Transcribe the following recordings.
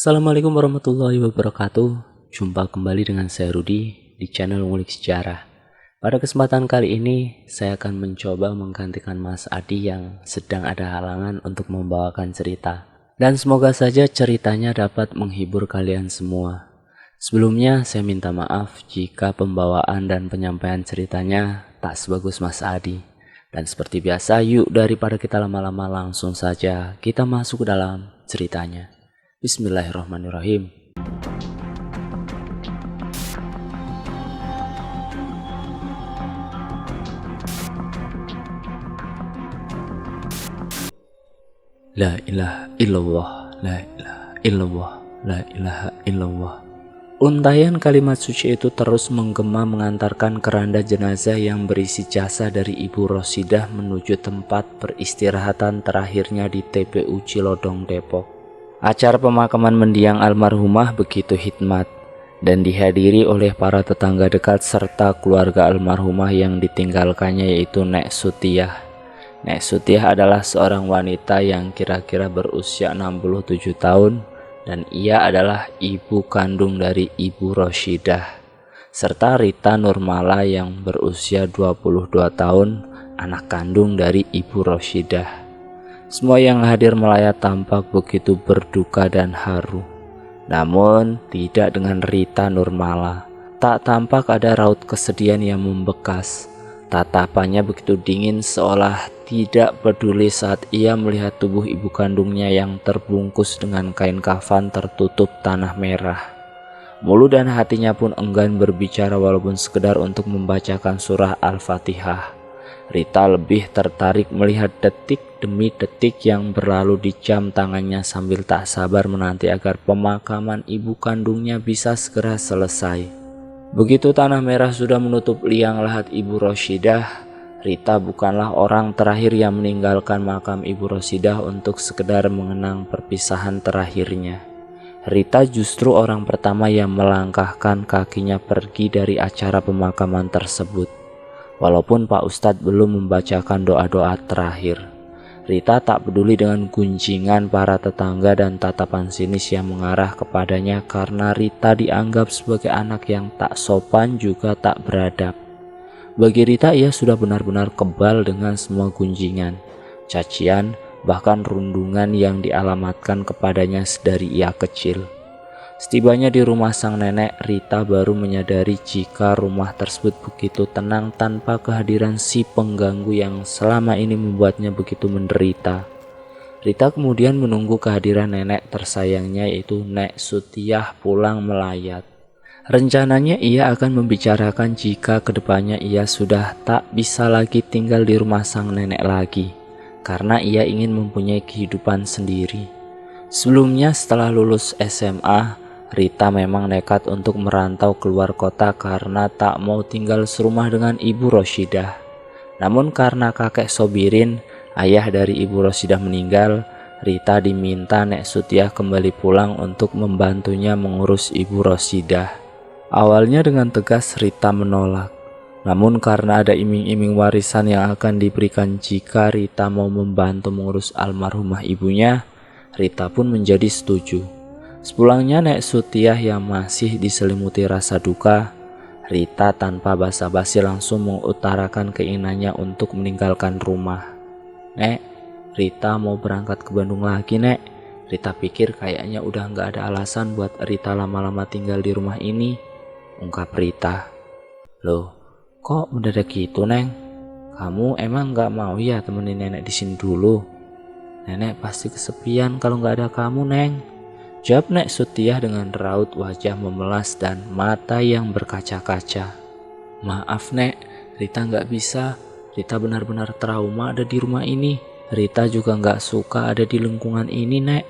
Assalamualaikum warahmatullahi wabarakatuh. Jumpa kembali dengan saya Rudi di channel Ngulik Sejarah. Pada kesempatan kali ini saya akan mencoba menggantikan Mas Adi yang sedang ada halangan untuk membawakan cerita. Dan semoga saja ceritanya dapat menghibur kalian semua. Sebelumnya saya minta maaf jika pembawaan dan penyampaian ceritanya tak sebagus Mas Adi. Dan seperti biasa, yuk daripada kita lama-lama langsung saja kita masuk ke dalam ceritanya. Bismillahirrahmanirrahim. La ilaha illallah, la ilaha illallah, la ilaha illallah. Untayan kalimat suci itu terus menggema mengantarkan keranda jenazah yang berisi jasad dari Ibu Rosidah menuju tempat peristirahatan terakhirnya di TPU Cilodong, Depok. Acara pemakaman mendiang almarhumah begitu hikmat dan dihadiri oleh para tetangga dekat serta keluarga almarhumah yang ditinggalkannya, yaitu Nek Sutiah. Nek Sutiah adalah seorang wanita yang kira-kira berusia 67 tahun dan ia adalah ibu kandung dari Ibu Rosidah, serta Rita Nurmala yang berusia 22 tahun, anak kandung dari Ibu Rosidah. Semua yang hadir melayat tampak begitu berduka dan haru. Namun tidak dengan Rita Nurmala. Tak tampak ada raut kesedihan yang membekas. Tatapannya begitu dingin seolah tidak peduli saat ia melihat tubuh ibu kandungnya yang terbungkus dengan kain kafan tertutup tanah merah. Mulut dan hatinya pun enggan berbicara walaupun sekedar untuk membacakan surah Al-Fatihah. Rita lebih tertarik melihat detik demi detik yang berlalu di jam tangannya sambil tak sabar menanti agar pemakaman ibu kandungnya bisa segera selesai. Begitu tanah merah sudah menutup liang lahat Ibu Rosidah, Rita bukanlah orang terakhir yang meninggalkan makam Ibu Rosidah untuk sekedar mengenang perpisahan terakhirnya. Rita justru orang pertama yang melangkahkan kakinya pergi dari acara pemakaman tersebut. Walaupun Pak Ustadz belum membacakan doa-doa terakhir, Rita tak peduli dengan gunjingan para tetangga dan tatapan sinis yang mengarah kepadanya karena Rita dianggap sebagai anak yang tak sopan juga tak beradab. Bagi Rita, ia sudah benar-benar kebal dengan semua gunjingan, cacian, bahkan rundungan yang dialamatkan kepadanya sedari ia kecil. Setibanya di rumah sang nenek, Rita baru menyadari jika rumah tersebut begitu tenang tanpa kehadiran si pengganggu yang selama ini membuatnya begitu menderita. Rita kemudian menunggu kehadiran nenek tersayangnya, yaitu Nek Sutiah, pulang melayat. Rencananya ia akan membicarakan jika kedepannya ia sudah tak bisa lagi tinggal di rumah sang nenek lagi, karena ia ingin mempunyai kehidupan sendiri. Sebelumnya setelah lulus SMA, Rita memang nekat untuk merantau keluar kota karena tak mau tinggal serumah dengan Ibu Rosidah. Namun karena kakek Sobirin, ayah dari Ibu Rosidah, meninggal, Rita diminta Nek Sutiah kembali pulang untuk membantunya mengurus Ibu Rosidah. Awalnya dengan tegas Rita menolak. Namun karena ada iming-iming warisan yang akan diberikan jika Rita mau membantu mengurus almarhumah ibunya, Rita pun menjadi setuju. Sepulangnya Nek Sutiah yang masih diselimuti rasa duka, Rita tanpa basa-basi langsung mengutarakan keinginannya untuk meninggalkan rumah. "Nek, Rita mau berangkat ke Bandung lagi, Nek." Rita pikir kayaknya udah gak ada alasan buat Rita lama-lama tinggal di rumah ini, ungkap Rita. "Loh, kok mendadak gitu, Neng? Kamu emang gak mau ya temenin nenek di sini dulu? Nenek pasti kesepian kalau gak ada kamu, Neng," jawab Nek Sutiah dengan raut wajah memelas dan mata yang berkaca-kaca. "Maaf, Nek, Rita nggak bisa. Rita benar-benar trauma ada di rumah ini. Rita juga nggak suka ada di lingkungan ini, Nek.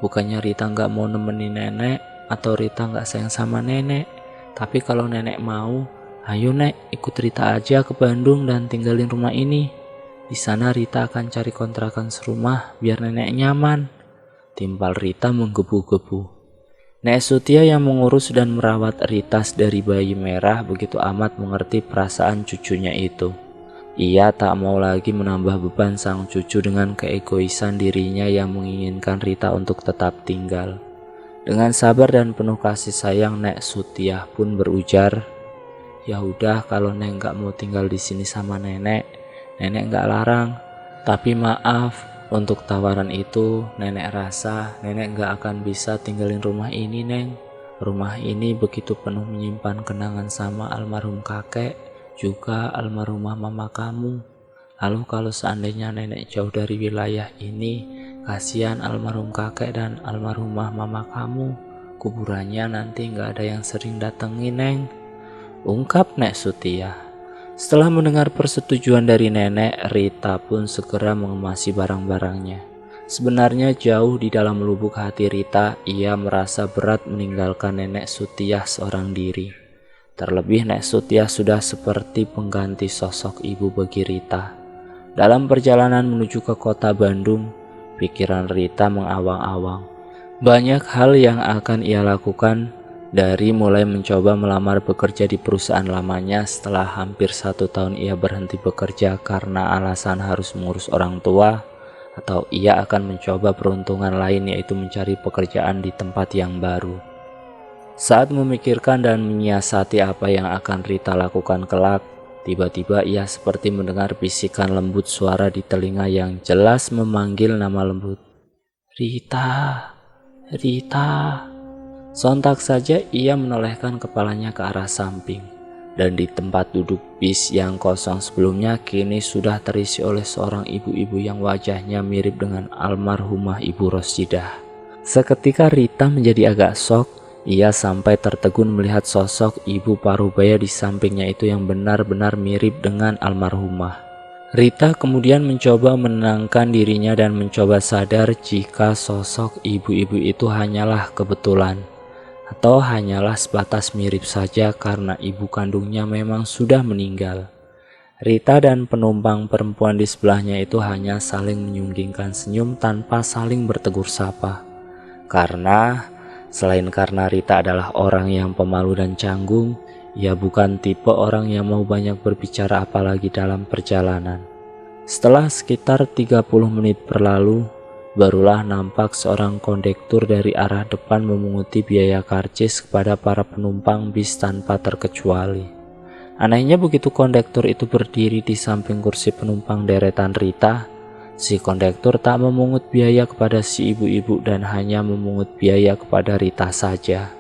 Bukannya Rita nggak mau nemenin nenek atau Rita nggak sayang sama nenek. Tapi kalau nenek mau, ayo Nek, ikut Rita aja ke Bandung dan tinggalin rumah ini. Di sana Rita akan cari kontrakan serumah biar nenek nyaman," timpal Rita menggebu-gebu. Nek Sutiah yang mengurus dan merawat Rita dari bayi merah begitu amat mengerti perasaan cucunya itu. Ia tak mau lagi menambah beban sang cucu dengan keegoisan dirinya yang menginginkan Rita untuk tetap tinggal. Dengan sabar dan penuh kasih sayang, Nek Sutiah pun berujar, "Ya udah, kalau Neng nggak mau tinggal di sini sama nenek, nenek nggak larang. Tapi maaf, untuk tawaran itu nenek rasa nenek nggak akan bisa tinggalin rumah ini, Neng. Rumah ini begitu penuh menyimpan kenangan sama almarhum kakek, juga almarhumah mama kamu. Lalu kalau seandainya nenek jauh dari wilayah ini, kasihan almarhum kakek dan almarhumah mama kamu. Kuburannya nanti nggak ada yang sering datengin, Neng," ungkap Nek Sutiah. Setelah mendengar persetujuan dari nenek, Rita pun segera mengemasi barang-barangnya. Sebenarnya jauh di dalam lubuk hati Rita, ia merasa berat meninggalkan Nenek Sutiah seorang diri. Terlebih Nek Sutiah sudah seperti pengganti sosok ibu bagi Rita. Dalam perjalanan menuju ke kota Bandung, pikiran Rita mengawang-awang. Banyak hal yang akan ia lakukan, dari mulai mencoba melamar bekerja di perusahaan lamanya setelah hampir 1 tahun ia berhenti bekerja karena alasan harus mengurus orang tua, atau ia akan mencoba peruntungan lain yaitu mencari pekerjaan di tempat yang baru. Saat memikirkan dan menyiasati apa yang akan Rita lakukan kelak, tiba-tiba ia seperti mendengar bisikan lembut suara di telinga yang jelas memanggil nama lembut. "Rita, Rita." Sontak saja ia menolehkan kepalanya ke arah samping, dan di tempat duduk bis yang kosong sebelumnya kini sudah terisi oleh seorang ibu-ibu yang wajahnya mirip dengan almarhumah Ibu Rosidah. Seketika Rita menjadi agak shock. Ia sampai tertegun melihat sosok Ibu Parubaya di sampingnya itu yang benar-benar mirip dengan almarhumah. Rita kemudian mencoba menenangkan dirinya dan mencoba sadar jika sosok ibu-ibu itu hanyalah kebetulan, atau hanyalah sebatas mirip saja karena ibu kandungnya memang sudah meninggal. Rita dan penumpang perempuan di sebelahnya itu hanya saling menyunggingkan senyum tanpa saling bertegur sapa. Selain karena Rita adalah orang yang pemalu dan canggung, ia bukan tipe orang yang mau banyak berbicara apalagi dalam perjalanan. Setelah sekitar 30 menit berlalu, barulah nampak seorang kondektur dari arah depan memunguti biaya karcis kepada para penumpang bis tanpa terkecuali. Anehnya begitu kondektur itu berdiri di samping kursi penumpang deretan Rita, si kondektur tak memungut biaya kepada si ibu-ibu dan hanya memungut biaya kepada Rita saja.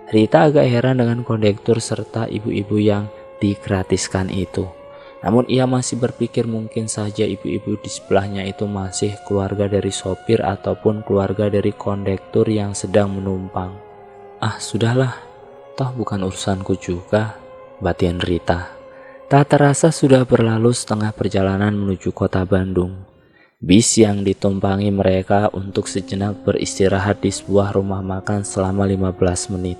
Rita agak heran dengan kondektur serta ibu-ibu yang digratiskan itu. Namun ia masih berpikir mungkin saja ibu-ibu di sebelahnya itu masih keluarga dari sopir ataupun keluarga dari kondektur yang sedang menumpang. "Ah sudahlah, toh bukan urusanku juga," batin Rita. Tak terasa sudah berlalu setengah perjalanan menuju kota Bandung. Bis yang ditumpangi mereka untuk sejenak beristirahat di sebuah rumah makan selama 15 menit.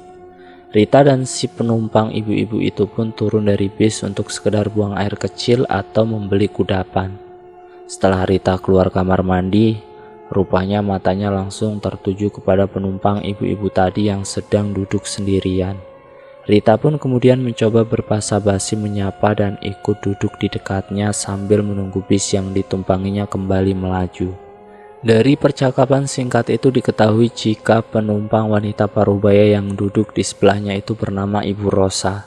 Rita dan si penumpang ibu-ibu itu pun turun dari bis untuk sekedar buang air kecil atau membeli kudapan. Setelah Rita keluar kamar mandi, rupanya matanya langsung tertuju kepada penumpang ibu-ibu tadi yang sedang duduk sendirian. Rita pun kemudian mencoba berbasa-basi menyapa dan ikut duduk di dekatnya sambil menunggu bis yang ditumpanginya kembali melaju. Dari percakapan singkat itu diketahui jika penumpang wanita parubaya yang duduk di sebelahnya itu bernama Ibu Rosa.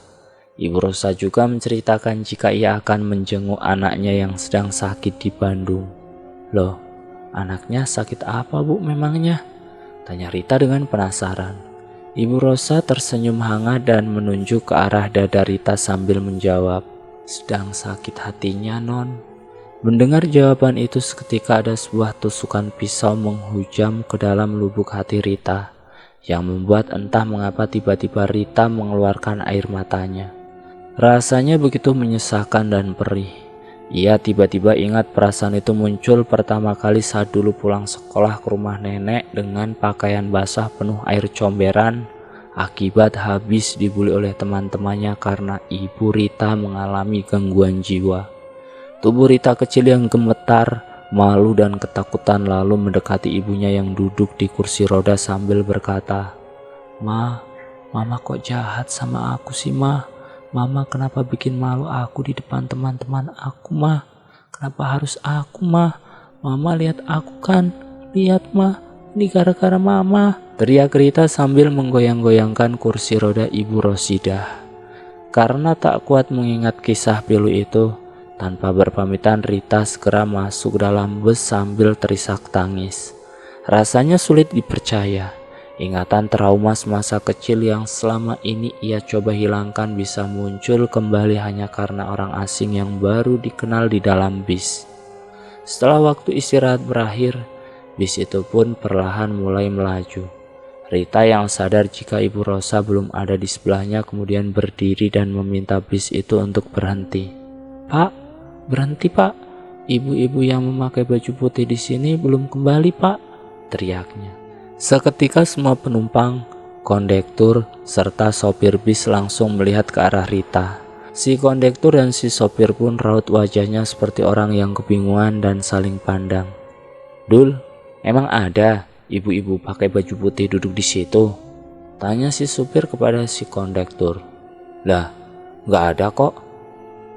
Ibu Rosa juga menceritakan jika ia akan menjenguk anaknya yang sedang sakit di Bandung. "Loh, anaknya sakit apa, Bu, memangnya?" tanya Rita dengan penasaran. Ibu Rosa tersenyum hangat dan menunjuk ke arah dada Rita sambil menjawab, "Sedang sakit hatinya, Non." Mendengar jawaban itu seketika ada sebuah tusukan pisau menghujam ke dalam lubuk hati Rita, yang membuat entah mengapa tiba-tiba Rita mengeluarkan air matanya. Rasanya begitu menyesakan dan perih. Ia tiba-tiba ingat perasaan itu muncul pertama kali saat dulu pulang sekolah ke rumah nenek dengan pakaian basah penuh air comberan akibat habis dibully oleh teman-temannya karena ibu Rita mengalami gangguan jiwa. Tubuh Rita kecil yang gemetar, malu dan ketakutan lalu mendekati ibunya yang duduk di kursi roda sambil berkata, Mama kok jahat sama aku sih, Ma? Mama kenapa bikin malu aku di depan teman-teman aku, Ma? Kenapa harus aku, Ma? Mama lihat aku kan? Lihat, Ma, ini gara-gara Mama." teriak Rita sambil menggoyang-goyangkan kursi roda Ibu Rosidah. Karena tak kuat mengingat kisah pilu itu, tanpa berpamitan Rita segera masuk dalam bus sambil terisak tangis. Rasanya sulit dipercaya, ingatan trauma semasa kecil yang selama ini ia coba hilangkan bisa muncul kembali hanya karena orang asing yang baru dikenal di dalam bis. Setelah waktu istirahat berakhir, bis itu pun perlahan mulai melaju. Rita yang sadar jika Ibu Rosa belum ada di sebelahnya kemudian berdiri dan meminta bis itu untuk berhenti. "Pak, berhenti Pak, ibu-ibu yang memakai baju putih di sini belum kembali Pak," teriaknya. Seketika semua penumpang, kondektur, serta sopir bis langsung melihat ke arah Rita. Si kondektur dan si sopir pun raut wajahnya seperti orang yang kebingungan dan saling pandang. "Dul, emang ada ibu-ibu pakai baju putih duduk di situ?" tanya si supir kepada si kondektur. "Lah, nggak ada kok.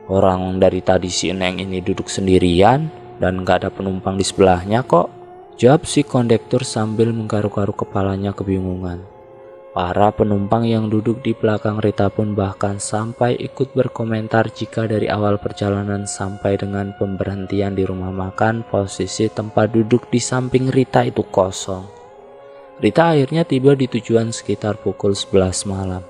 Orang dari tadi si Neng ini duduk sendirian dan nggak ada penumpang di sebelahnya kok," jawab si kondektur sambil menggaruk-garuk kepalanya kebingungan. Para penumpang yang duduk di belakang Rita pun bahkan sampai ikut berkomentar jika dari awal perjalanan sampai dengan pemberhentian di rumah makan posisi tempat duduk di samping Rita itu kosong. Rita akhirnya tiba di tujuan sekitar pukul 11 malam.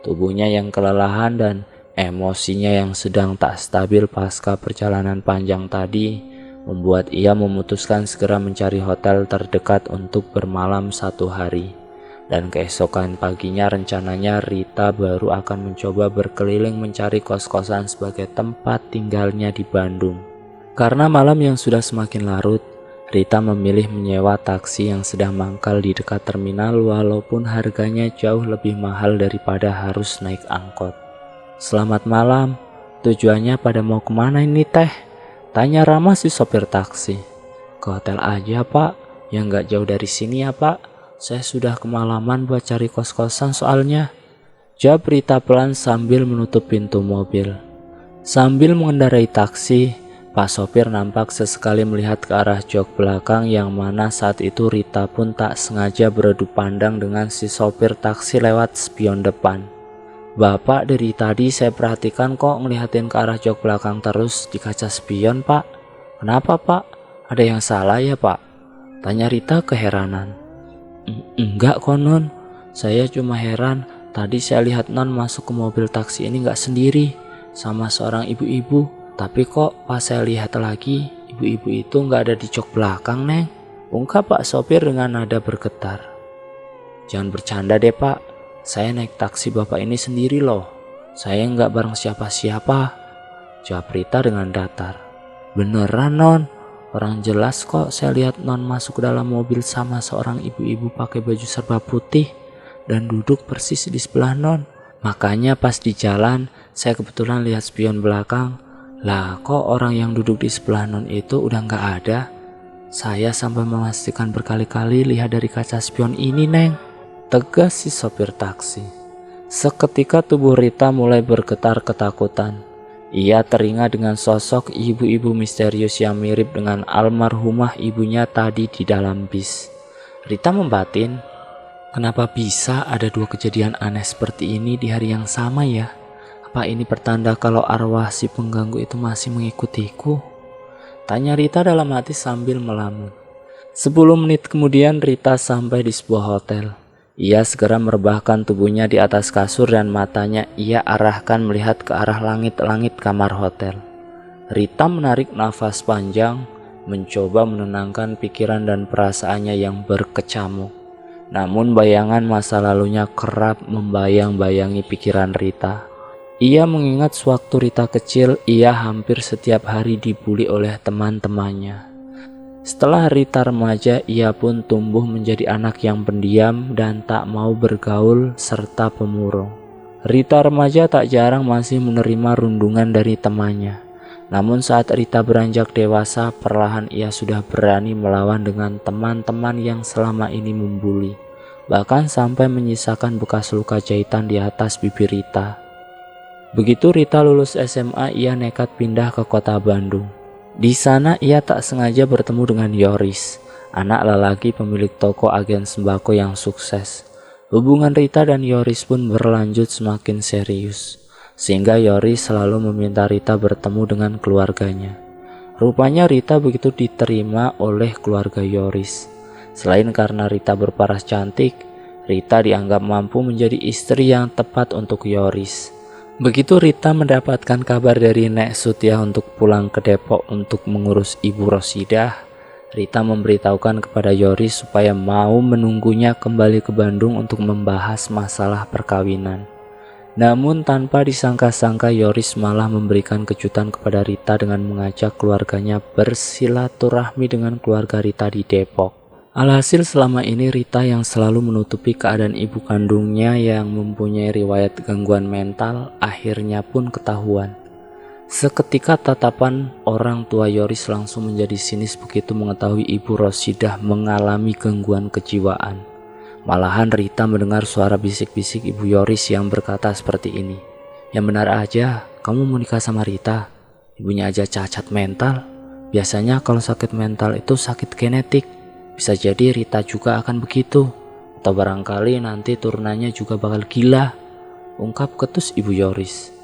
Tubuhnya yang kelelahan dan emosinya yang sedang tak stabil pasca perjalanan panjang tadi membuat ia memutuskan segera mencari hotel terdekat untuk bermalam 1 hari. Dan keesokan paginya rencananya Rita baru akan mencoba berkeliling mencari kos-kosan sebagai tempat tinggalnya di Bandung. Karena malam yang sudah semakin larut, Rita memilih menyewa taksi yang sedang mangkal di dekat terminal walaupun harganya jauh lebih mahal daripada harus naik angkot. "Selamat malam, tujuannya pada mau kemana ini teh?" tanya Rama si sopir taksi. "Ke hotel aja Pak, yang gak jauh dari sini ya Pak. Saya sudah kemalaman buat cari kos-kosan soalnya," jawab Rita pelan sambil menutup pintu mobil. Sambil mengendarai taksi, Pak sopir nampak sesekali melihat ke arah jok belakang yang mana saat itu Rita pun tak sengaja beradu pandang dengan si sopir taksi lewat spion depan. "Bapak dari tadi saya perhatikan kok ngelihatin ke arah jok belakang terus di kaca spion Pak. Kenapa Pak? Ada yang salah ya Pak?" tanya Rita keheranan. Enggak kok Non, saya cuma heran tadi saya lihat Non masuk ke mobil taksi ini gak sendiri, sama seorang ibu-ibu. Tapi kok pas saya lihat lagi, ibu-ibu itu gak ada di jok belakang Neng, ungkap Pak sopir dengan nada bergetar. "Jangan bercanda deh Pak, saya naik taksi Bapak ini sendiri loh. Saya gak bareng siapa-siapa," jawab Rita dengan datar. "Beneran Non? Orang jelas kok saya lihat Non masuk ke dalam mobil sama seorang ibu-ibu pakai baju serba putih dan duduk persis di sebelah Non. Makanya pas di jalan saya kebetulan lihat spion belakang. Lah kok orang yang duduk di sebelah Non itu udah nggak ada. Saya sampai memastikan berkali-kali lihat dari kaca spion ini Neng," tegas si sopir taksi. Seketika tubuh Rita mulai bergetar ketakutan. Ia teringat dengan sosok ibu-ibu misterius yang mirip dengan almarhumah ibunya tadi di dalam bis. Rita membatin, kenapa bisa ada 2 kejadian aneh seperti ini di hari yang sama ya? Apa ini pertanda kalau arwah si pengganggu itu masih mengikutiku? Tanya Rita dalam hati sambil melamun. 10 menit kemudian Rita sampai di sebuah hotel. Ia segera merebahkan tubuhnya di atas kasur dan matanya ia arahkan melihat ke arah langit-langit kamar hotel. Rita menarik nafas panjang, mencoba menenangkan pikiran dan perasaannya yang berkecamuk. Namun bayangan masa lalunya kerap membayang-bayangi pikiran Rita. Ia mengingat sewaktu Rita kecil, ia hampir setiap hari dibully oleh teman-temannya. Setelah Rita remaja, ia pun tumbuh menjadi anak yang pendiam dan tak mau bergaul serta pemurung. Rita remaja tak jarang masih menerima rundungan dari temannya. Namun saat Rita beranjak dewasa, perlahan ia sudah berani melawan dengan teman-teman yang selama ini membuli. Bahkan sampai menyisakan bekas luka jahitan di atas bibir Rita. Begitu Rita lulus SMA, ia nekat pindah ke kota Bandung. Di sana ia tak sengaja bertemu dengan Yoris, anak lelaki pemilik toko agen sembako yang sukses. Hubungan Rita dan Yoris pun berlanjut semakin serius, sehingga Yoris selalu meminta Rita bertemu dengan keluarganya. Rupanya Rita begitu diterima oleh keluarga Yoris. Selain karena Rita berparas cantik, Rita dianggap mampu menjadi istri yang tepat untuk Yoris. Begitu Rita mendapatkan kabar dari Nek Sutia untuk pulang ke Depok untuk mengurus Ibu Rosidah, Rita memberitahukan kepada Yoris supaya mau menunggunya kembali ke Bandung untuk membahas masalah perkawinan. Namun tanpa disangka-sangka Yoris malah memberikan kejutan kepada Rita dengan mengajak keluarganya bersilaturahmi dengan keluarga Rita di Depok. Alhasil selama ini Rita yang selalu menutupi keadaan ibu kandungnya yang mempunyai riwayat gangguan mental akhirnya pun ketahuan. Seketika tatapan orang tua Yoris langsung menjadi sinis begitu mengetahui Ibu Rosidah mengalami gangguan kejiwaan. Malahan Rita mendengar suara bisik-bisik Ibu Yoris yang berkata seperti ini. Yang benar aja, kamu mau nikah sama Rita? Ibunya aja cacat mental. Biasanya kalau sakit mental itu sakit genetik. Bisa jadi Rita juga akan begitu. Atau barangkali nanti turunannya juga bakal gila, ungkap ketus Ibu Yoris.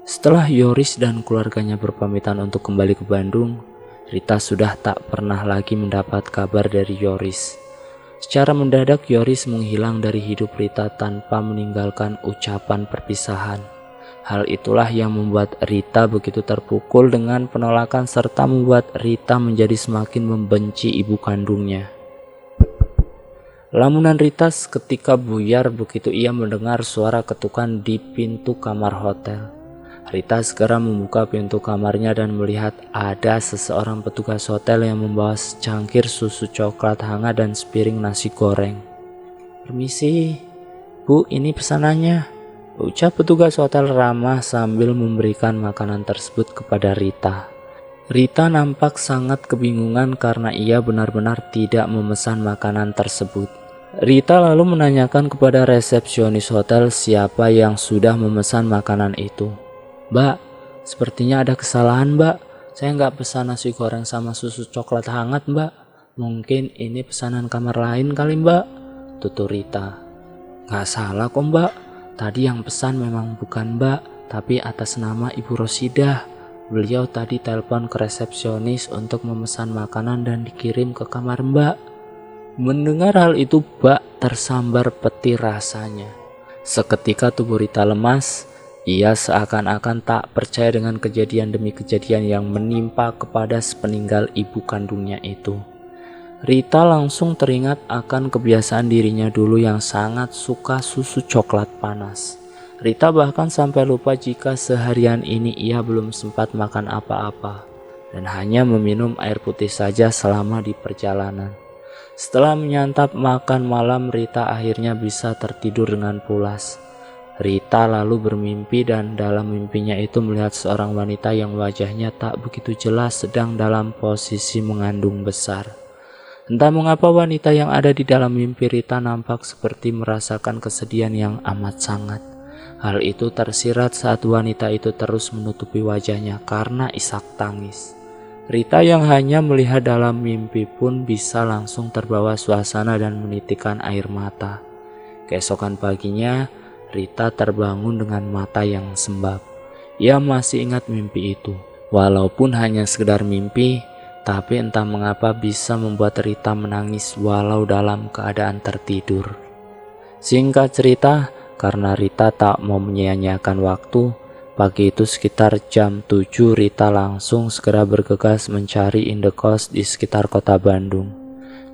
Setelah Yoris dan keluarganya berpamitan untuk kembali ke Bandung, Rita sudah tak pernah lagi mendapat kabar dari Yoris. Secara mendadak Yoris menghilang dari hidup Rita tanpa meninggalkan ucapan perpisahan. Hal itulah yang membuat Rita begitu terpukul dengan penolakan serta membuat Rita menjadi semakin membenci ibu kandungnya. Lamunan Rita seketika buyar begitu ia mendengar suara ketukan di pintu kamar hotel. Rita segera membuka pintu kamarnya dan melihat ada seseorang petugas hotel yang membawa secangkir susu coklat hangat dan sepiring nasi goreng. Permisi, Bu, ini pesanannya, ucap petugas hotel ramah sambil memberikan makanan tersebut kepada Rita. Rita nampak sangat kebingungan karena ia benar-benar tidak memesan makanan tersebut. Rita lalu menanyakan kepada resepsionis hotel siapa yang sudah memesan makanan itu. Mbak, sepertinya ada kesalahan mbak. Saya nggak pesan nasi goreng sama susu coklat hangat mbak. Mungkin ini pesanan kamar lain kali mbak, tutur Rita. Nggak salah kok mbak. Tadi yang pesan memang bukan mbak, tapi atas nama Ibu Rosidah. Beliau tadi telepon ke resepsionis untuk memesan makanan dan dikirim ke kamar mbak. Mendengar hal itu mbak tersambar petir rasanya. Seketika tubuh Rita lemas. Ia seakan-akan tak percaya dengan kejadian demi kejadian yang menimpa kepada sepeninggal ibu kandungnya itu. Rita langsung teringat akan kebiasaan dirinya dulu yang sangat suka susu coklat panas. Rita bahkan sampai lupa jika seharian ini ia belum sempat makan apa-apa dan hanya meminum air putih saja selama di perjalanan. Setelah menyantap makan malam, Rita akhirnya bisa tertidur dengan pulas. Rita lalu bermimpi dan dalam mimpinya itu melihat seorang wanita yang wajahnya tak begitu jelas sedang dalam posisi mengandung besar. Entah mengapa wanita yang ada di dalam mimpi Rita nampak seperti merasakan kesedihan yang amat sangat. Hal itu tersirat saat wanita itu terus menutupi wajahnya karena isak tangis. Rita yang hanya melihat dalam mimpi pun bisa langsung terbawa suasana dan menitikkan air mata. Keesokan paginya, Rita terbangun dengan mata yang sembab. Ia masih ingat mimpi itu. Walaupun hanya sekedar mimpi, tapi entah mengapa bisa membuat Rita menangis walau dalam keadaan tertidur. Singkat cerita, karena Rita tak mau menyia-nyiakan waktu, pagi itu sekitar jam 7 Rita langsung segera bergegas mencari indekos di sekitar kota Bandung.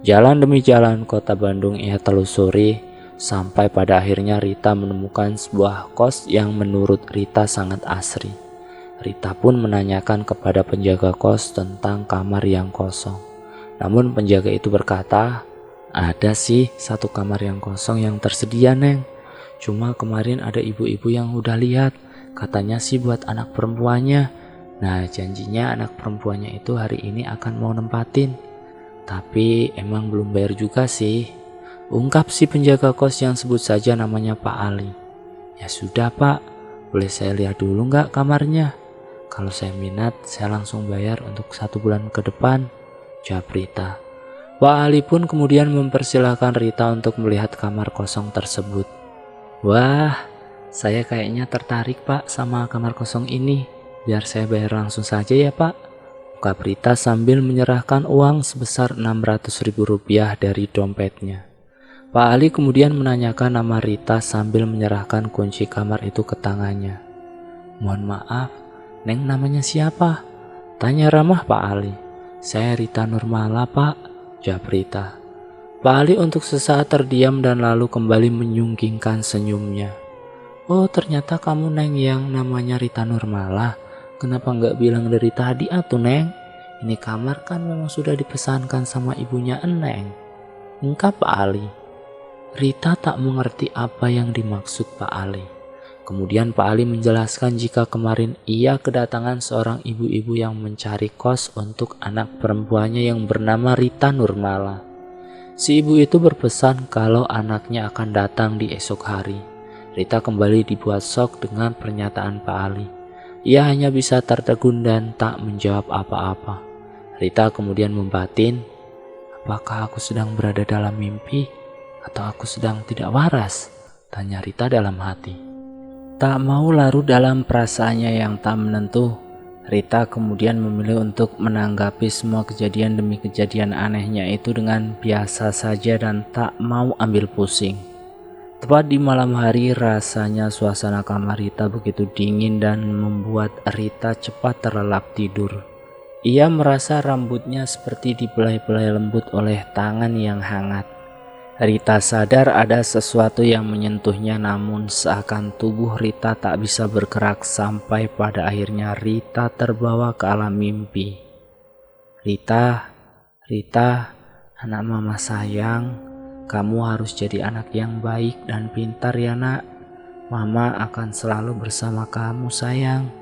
Jalan demi jalan kota Bandung ia telusuri, sampai pada akhirnya Rita menemukan sebuah kos yang menurut Rita sangat asri. Rita pun menanyakan kepada penjaga kos tentang kamar yang kosong. Namun penjaga itu berkata, ada sih satu kamar yang kosong yang tersedia neng. Cuma kemarin ada ibu-ibu yang udah lihat, katanya sih buat anak perempuannya. Nah janjinya anak perempuannya itu hari ini akan mau nempatin. Tapi emang belum bayar juga sih, ungkap si penjaga kos yang sebut saja namanya Pak Ali. Ya sudah pak, boleh saya lihat dulu nggak kamarnya? Kalau saya minat, saya langsung bayar untuk 1 bulan ke depan, jawab Rita. Pak Ali pun kemudian mempersilahkan Rita untuk melihat kamar kosong tersebut. Wah, saya kayaknya tertarik Pak sama kamar kosong ini. Biar saya bayar langsung saja ya Pak, ungkap Rita sambil menyerahkan uang sebesar Rp600.000 dari dompetnya. Pak Ali kemudian menanyakan nama Rita sambil menyerahkan kunci kamar itu ke tangannya. Mohon maaf, Neng namanya siapa? Tanya ramah Pak Ali. Saya Rita Nurmala Pak, jawab Rita. Pak Ali untuk sesaat terdiam dan lalu kembali menyunggingkan senyumnya. Oh ternyata kamu Neng yang namanya Rita Nurmala. Kenapa nggak bilang dari tadi atuh Neng? Ini kamar kan memang sudah dipesankan sama ibunya Neng, ungkap Pak Ali. Rita tak mengerti apa yang dimaksud Pak Ali. Kemudian Pak Ali menjelaskan jika kemarin ia kedatangan seorang ibu-ibu yang mencari kos untuk anak perempuannya yang bernama Rita Nurmala. Si ibu itu berpesan kalau anaknya akan datang di esok hari. Rita kembali dibuat shock dengan pernyataan Pak Ali. Ia hanya bisa tertegun dan tak menjawab apa-apa. Rita kemudian membatin, apakah aku sedang berada dalam mimpi? Atau aku sedang tidak waras? Tanya Rita dalam hati. Tak mau larut dalam perasaannya yang tak menentu, Rita kemudian memilih untuk menanggapi semua kejadian demi kejadian anehnya itu dengan biasa saja dan tak mau ambil pusing. Tepat di malam hari, rasanya suasana kamar Rita begitu dingin dan membuat Rita cepat terlelap tidur. Ia merasa rambutnya seperti dibelai-belai lembut oleh tangan yang hangat. Rita sadar ada sesuatu yang menyentuhnya, namun seakan tubuh Rita tak bisa bergerak sampai pada akhirnya Rita terbawa ke alam mimpi. Rita, anak mama sayang, kamu harus jadi anak yang baik dan pintar ya nak. Mama akan selalu bersama kamu sayang.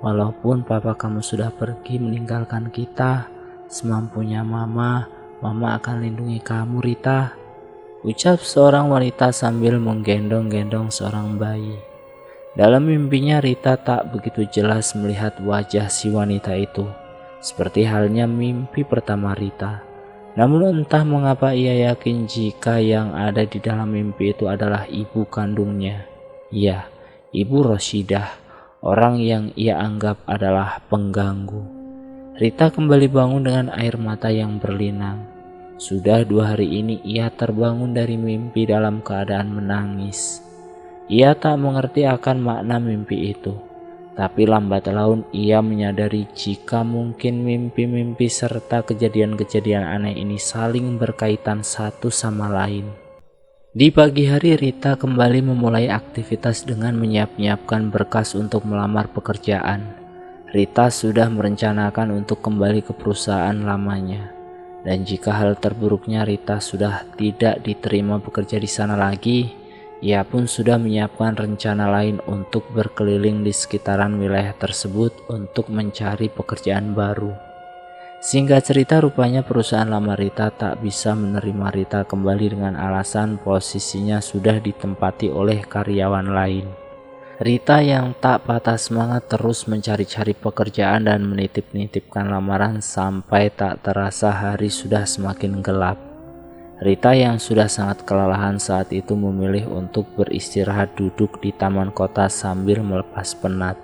Walaupun papa kamu sudah pergi meninggalkan kita, semampunya mama akan lindungi kamu Rita, ucap seorang wanita sambil menggendong-gendong seorang bayi. Dalam mimpinya Rita tak begitu jelas melihat wajah si wanita itu, seperti halnya mimpi pertama Rita. Namun entah mengapa ia yakin jika yang ada di dalam mimpi itu adalah ibu kandungnya. Ya, Ibu Roshidah, orang yang ia anggap adalah pengganggu. Rita kembali bangun dengan air mata yang berlinang. Sudah 2 hari ini ia terbangun dari mimpi dalam keadaan menangis. Ia tak mengerti akan makna mimpi itu, tapi lambat laun ia menyadari jika mungkin mimpi-mimpi serta kejadian-kejadian aneh ini saling berkaitan satu sama lain. Di pagi hari Rita kembali memulai aktivitas dengan menyiap-nyiapkan berkas untuk melamar pekerjaan. Rita sudah merencanakan untuk kembali ke perusahaan lamanya. Dan jika hal terburuknya Rita sudah tidak diterima bekerja di sana lagi, ia pun sudah menyiapkan rencana lain untuk berkeliling di sekitaran wilayah tersebut untuk mencari pekerjaan baru. Singkat cerita, rupanya perusahaan lama Rita tak bisa menerima Rita kembali dengan alasan posisinya sudah ditempati oleh karyawan lain. Rita yang tak patah semangat terus mencari-cari pekerjaan dan menitip-nitipkan lamaran sampai tak terasa hari sudah semakin gelap. Rita yang sudah sangat kelelahan saat itu memilih untuk beristirahat duduk di taman kota sambil melepas penat.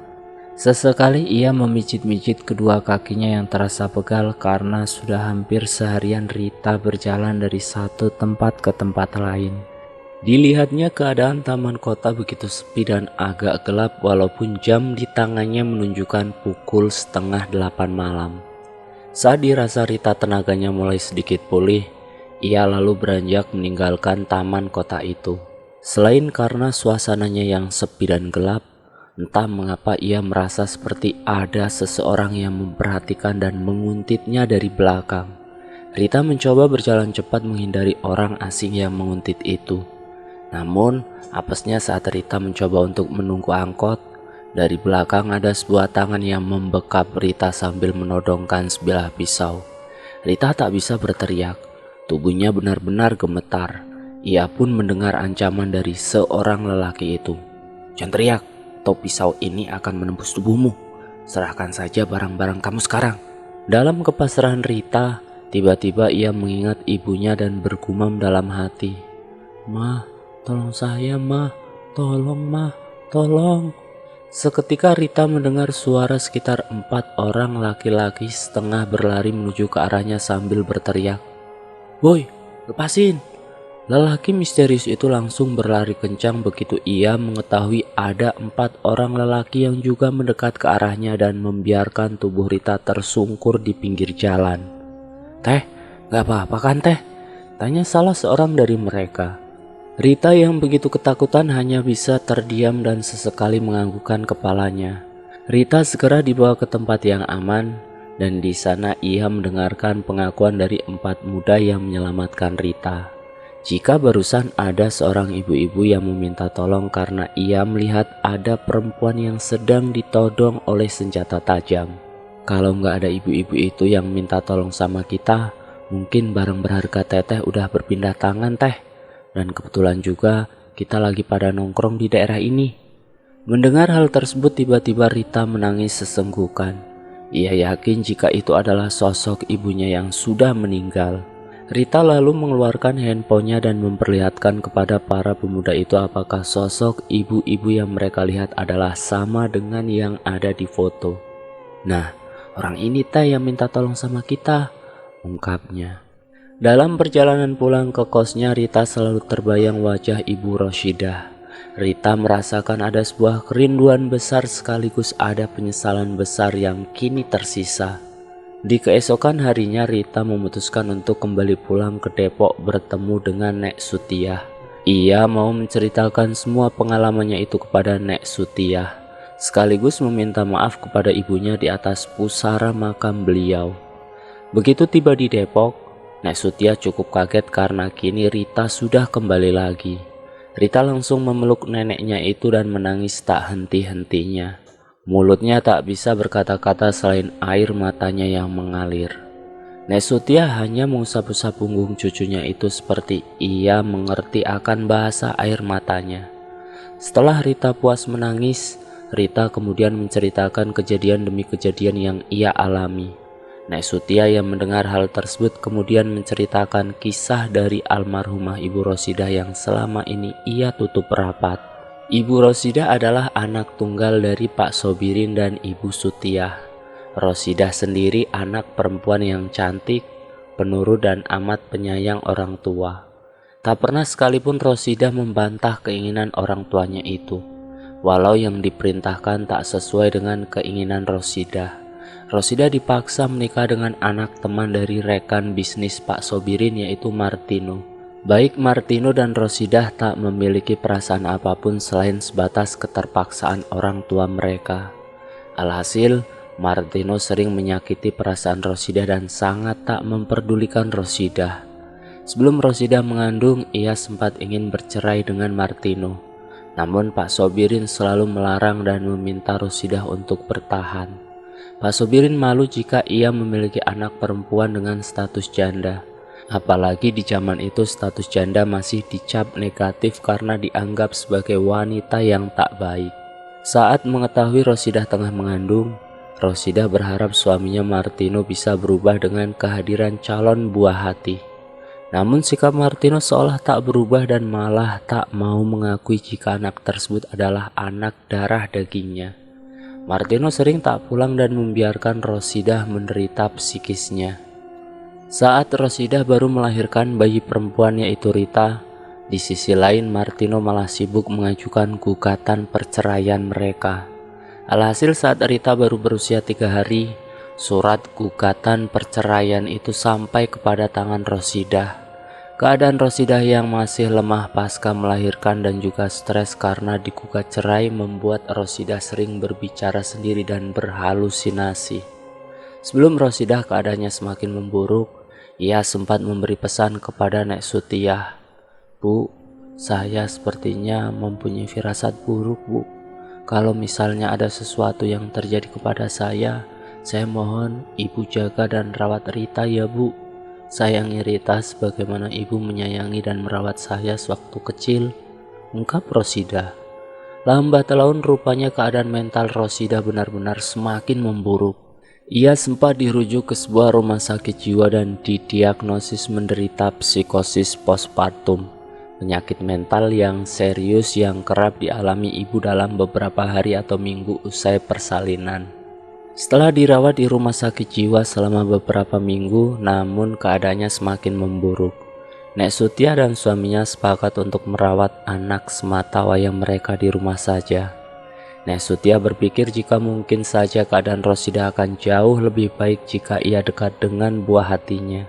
Sesekali ia memijit-mijit kedua kakinya yang terasa pegal karena sudah hampir seharian Rita berjalan dari satu tempat ke tempat lain. Dilihatnya keadaan taman kota begitu sepi dan agak gelap walaupun jam di tangannya menunjukkan pukul 7:30 malam. Saat dirasa Rita tenaganya mulai sedikit pulih, ia lalu beranjak meninggalkan taman kota itu. Selain karena suasananya yang sepi dan gelap, entah mengapa ia merasa seperti ada seseorang yang memperhatikan dan menguntitnya dari belakang. Rita mencoba berjalan cepat menghindari orang asing yang menguntit itu. Namun, apesnya saat Rita mencoba untuk menunggu angkot, dari belakang ada sebuah tangan yang membekap Rita sambil menodongkan sebilah pisau. Rita tak bisa berteriak, tubuhnya benar-benar gemetar. Ia pun mendengar ancaman dari seorang lelaki itu. Jangan teriak, atau pisau ini akan menembus tubuhmu. Serahkan saja barang-barang kamu sekarang. Dalam kepasrahan Rita, Tiba-tiba ia mengingat ibunya dan bergumam dalam hati, "Mah, tolong saya mah, tolong mah, tolong." Seketika Rita mendengar suara sekitar 4 orang laki-laki setengah berlari menuju ke arahnya sambil berteriak, "Woi, lepasin!" Lelaki misterius itu langsung berlari kencang begitu ia mengetahui ada 4 orang lelaki yang juga mendekat ke arahnya dan membiarkan tubuh Rita tersungkur di pinggir jalan. "Teh, gak apa-apa kan teh?" tanya salah seorang dari mereka. Rita yang begitu ketakutan hanya bisa terdiam dan sesekali menganggukkan kepalanya. Rita segera dibawa ke tempat yang aman dan di sana ia mendengarkan pengakuan dari 4 muda yang menyelamatkan Rita. Jika barusan ada seorang ibu-ibu yang meminta tolong karena ia melihat ada perempuan yang sedang ditodong oleh senjata tajam. Kalau nggak ada ibu-ibu itu yang minta tolong sama kita, mungkin barang berharga teteh udah berpindah tangan teh. Dan kebetulan juga kita lagi pada nongkrong di daerah ini. Mendengar hal tersebut tiba-tiba Rita menangis sesenggukan. Ia yakin jika itu adalah sosok ibunya yang sudah meninggal. Rita lalu mengeluarkan handphonenya dan memperlihatkan kepada para pemuda itu apakah sosok ibu-ibu yang mereka lihat adalah sama dengan yang ada di foto. "Nah, orang ini teh yang minta tolong sama kita," ungkapnya. Dalam perjalanan pulang ke kosnya, Rita selalu terbayang wajah Ibu Roshidah. Rita merasakan ada sebuah kerinduan besar sekaligus ada penyesalan besar yang kini tersisa. Di keesokan harinya Rita memutuskan untuk kembali pulang ke Depok bertemu dengan Nek Sutiah. Ia mau menceritakan semua pengalamannya itu kepada Nek Sutiah, sekaligus meminta maaf kepada ibunya di atas pusara makam beliau. Begitu tiba di Depok, Nek Sutiah cukup kaget karena kini Rita sudah kembali lagi. Rita langsung memeluk neneknya itu dan menangis tak henti-hentinya. Mulutnya tak bisa berkata-kata selain air matanya yang mengalir. Nek Sutiah hanya mengusap-usap punggung cucunya itu seperti ia mengerti akan bahasa air matanya. Setelah Rita puas menangis, Rita kemudian menceritakan kejadian demi kejadian yang ia alami. Nek Sutiah yang mendengar hal tersebut kemudian menceritakan kisah dari almarhumah Ibu Roshidah yang selama ini ia tutup rapat. Ibu Roshidah adalah anak tunggal dari Pak Sobirin dan Ibu Sutiah. Roshidah sendiri anak perempuan yang cantik, penurut dan amat penyayang orang tua. Tak pernah sekalipun Roshidah membantah keinginan orang tuanya itu, walau yang diperintahkan tak sesuai dengan keinginan Roshidah. Roshidah dipaksa menikah dengan anak teman dari rekan bisnis Pak Sobirin yaitu Martino. Baik Martino dan Roshidah tak memiliki perasaan apapun selain sebatas keterpaksaan orang tua mereka. Alhasil, Martino sering menyakiti perasaan Roshidah dan sangat tak memperdulikan Roshidah. Sebelum Roshidah mengandung, ia sempat ingin bercerai dengan Martino. Namun Pak Sobirin selalu melarang dan meminta Roshidah untuk bertahan. Pak Sobirin malu jika ia memiliki anak perempuan dengan status janda. Apalagi di zaman itu status janda masih dicap negatif karena dianggap sebagai wanita yang tak baik. Saat mengetahui Roshidah tengah mengandung, Roshidah berharap suaminya Martino bisa berubah dengan kehadiran calon buah hati. Namun sikap Martino seolah tak berubah dan malah tak mau mengakui jika anak tersebut adalah anak darah dagingnya. Martino sering tak pulang dan membiarkan Roshidah menderita psikisnya. Saat Roshidah baru melahirkan bayi perempuan yaitu Rita, di sisi lain Martino malah sibuk mengajukan gugatan perceraian mereka. Alhasil saat Rita baru berusia 3 hari, surat gugatan perceraian itu sampai kepada tangan Roshidah. Keadaan Roshidah yang masih lemah pasca melahirkan dan juga stres karena digugat cerai membuat Roshidah sering berbicara sendiri dan berhalusinasi. Sebelum Roshidah keadaannya semakin memburuk, ia sempat memberi pesan kepada Nek Sutiah. "Bu, saya sepertinya mempunyai firasat buruk, Bu. Kalau misalnya ada sesuatu yang terjadi kepada saya mohon Ibu jaga dan rawat Rita ya, Bu. Sayangi Rita sebagaimana Ibu menyayangi dan merawat saya sewaktu kecil," ungkap Roshidah. Lambat laun rupanya keadaan mental Roshidah benar-benar semakin memburuk. Ia sempat dirujuk ke sebuah rumah sakit jiwa dan didiagnosis menderita psikosis postpartum, penyakit mental yang serius yang kerap dialami ibu dalam beberapa hari atau minggu usai persalinan. Setelah dirawat di rumah sakit jiwa selama beberapa minggu, namun keadaannya semakin memburuk. Nek Sutia dan suaminya sepakat untuk merawat anak semata wayang mereka di rumah saja. Nek Sutia berpikir jika mungkin saja keadaan Rosida akan jauh lebih baik jika ia dekat dengan buah hatinya.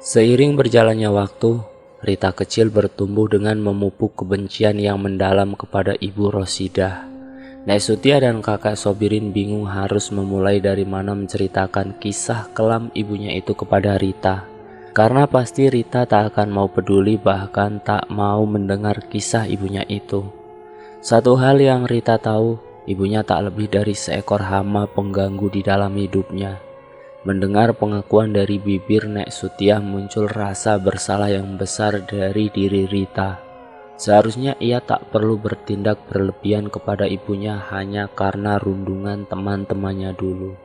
Seiring berjalannya waktu, Rita kecil bertumbuh dengan memupuk kebencian yang mendalam kepada ibu Rosida. Nek Sutia dan kakak Sobirin bingung harus memulai dari mana menceritakan kisah kelam ibunya itu kepada Rita. Karena pasti Rita tak akan mau peduli, bahkan tak mau mendengar kisah ibunya itu. Satu hal yang Rita tahu, ibunya tak lebih dari seekor hama pengganggu di dalam hidupnya. Mendengar pengakuan dari bibir Nek Sutia, muncul rasa bersalah yang besar dari diri Rita. Seharusnya ia tak perlu bertindak berlebihan kepada ibunya hanya karena rundungan teman-temannya dulu.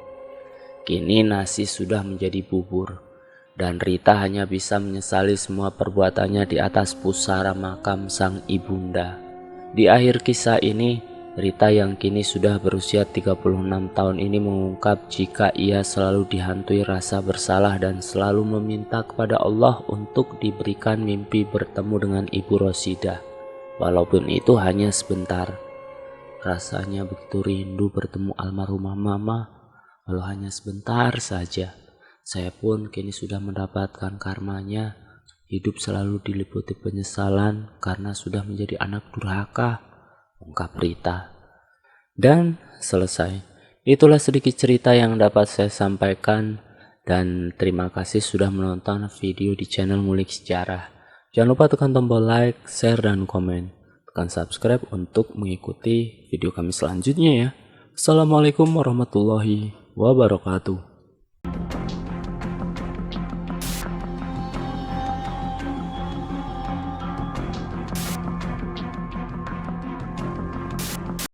Kini nasi sudah menjadi bubur, dan Rita hanya bisa menyesali semua perbuatannya di atas pusara makam sang ibunda. Di akhir kisah ini, Rita yang kini sudah berusia 36 tahun ini mengungkap jika ia selalu dihantui rasa bersalah dan selalu meminta kepada Allah untuk diberikan mimpi bertemu dengan ibu Rosida. Walaupun itu hanya sebentar. Rasanya begitu rindu bertemu almarhumah mama, walau hanya sebentar saja. Saya pun kini sudah mendapatkan karmanya. Hidup selalu diliputi penyesalan karena sudah menjadi anak durhaka, ungkap Rita. Dan selesai. Itulah sedikit cerita yang dapat saya sampaikan, dan terima kasih sudah menonton video di channel Ngulik Sejarah. Jangan lupa tekan tombol like, share, dan komen. Tekan subscribe untuk mengikuti video kami selanjutnya ya. Assalamualaikum warahmatullahi wabarakatuh.